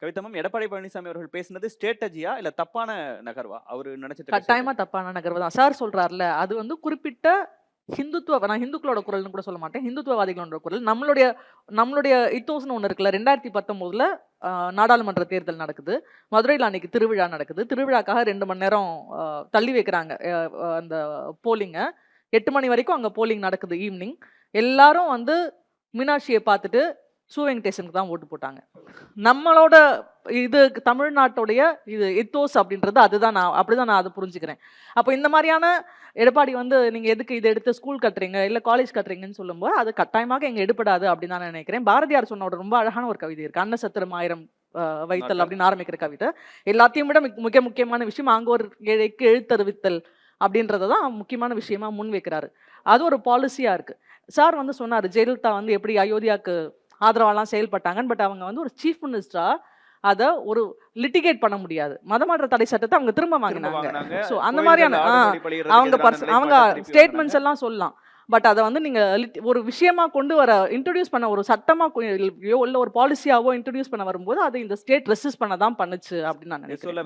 Kavitha ma'am, Edappadi Palaniswami அவர்கள் பேசினது ஸ்ட்ராட்டஜியா இல்ல தப்பான நகர்வா? அவரு நினைச்சிட்டு இருக்க கட்டாயமா தப்பான நகர்வு தான். சார் சொல்றாருல்ல, அது வந்து குறிப்பிட்ட நான் ஹிந்துக்களோட குரல்னு கூட சொல்ல மாட்டேன். ஹிந்துத்துவவாதிகளோட குரல். நம்மளுடைய நம்மளுடைய இத்தோஸ்ன்னு ஒண்ணு இருக்குல்ல. 2019ல நாடாளுமன்ற தேர்தல் நடக்குது. மதுரையில அன்னைக்கு திருவிழா நடக்குது. திருவிழாக்காக 2 மணி நேரம் தள்ளி வைக்கிறாங்க. அந்த போலிங்க. 8 மணி வரைக்கும் அங்க போலிங் நடக்குது ஈவினிங். எல்லாரும் வந்து மீனாட்சியை பார்த்துட்டு சு வெங்கடேசனுக்கு தான் ஓட்டு போட்டாங்க. நம்மளோட இது தமிழ்நாட்டுடைய இது எத்தோஸ் அப்படின்றது அதுதான். அப்படிதான் நான் அதை புரிஞ்சுக்கிறேன். அப்போ இந்த மாதிரியான எடப்பாடி வந்து நீங்க எதுக்கு இதை எடுத்து ஸ்கூல் கட்டுறீங்க இல்ல காலேஜ் கட்டுறீங்கன்னு சொல்லும்போது அது கட்டாயமாக எங்க எடுபடாது அப்படின்னு நான் நினைக்கிறேன். பாரதியார் சொன்ன ஒரு ரொம்ப அழகான ஒரு கவிதை இருக்கு. அன்ன சத்திரம் ஆயிரம் வைத்தல் அப்படின்னு ஆரம்பிக்கிற கவிதை. எல்லாத்தையும் விட மிக முக்கியமான விஷயம் ஆங்கோர் ஏழைக்கு எழுத்தறிவித்தல் அப்படின்றதான் முக்கியமான விஷயமா முன் வைக்கிறாரு. அது ஒரு பாலிசியா இருக்கு. சார் வந்து சொன்னாரு ஜெயலலிதா வந்து எப்படி அயோத்தியாவுக்கு ஆதரவாலாம் செயல்பட்டாங்கன்னு. பட் அவங்க வந்து ஒரு சீஃப் மினிஸ்டரா அதை ஒரு லிட்டிகேட் பண்ண முடியாது. மதமாற்ற தடை சட்டத்தை அவங்க திரும்ப வாங்கினாங்க. ஸோ அந்த மாதிரியான அவங்க ஸ்டேட்மெண்ட்ஸ் எல்லாம் சொல்லலாம். பட் அதை வந்து நீங்க ஒரு விஷயமா கொண்டு வர இன்ட்ரோடியூஸ் பண்ண ஒரு சட்டமா இல்ல ஒரு பாலிசியாவோ இன்ட்ரோடியூஸ் பண்ண வரும்போது அதை இந்த ஸ்டேட் ரெசிஸ்ட் பண்ண தான் பண்ணுச்சு அப்படின்னு நான் நினைக்கிறேன்.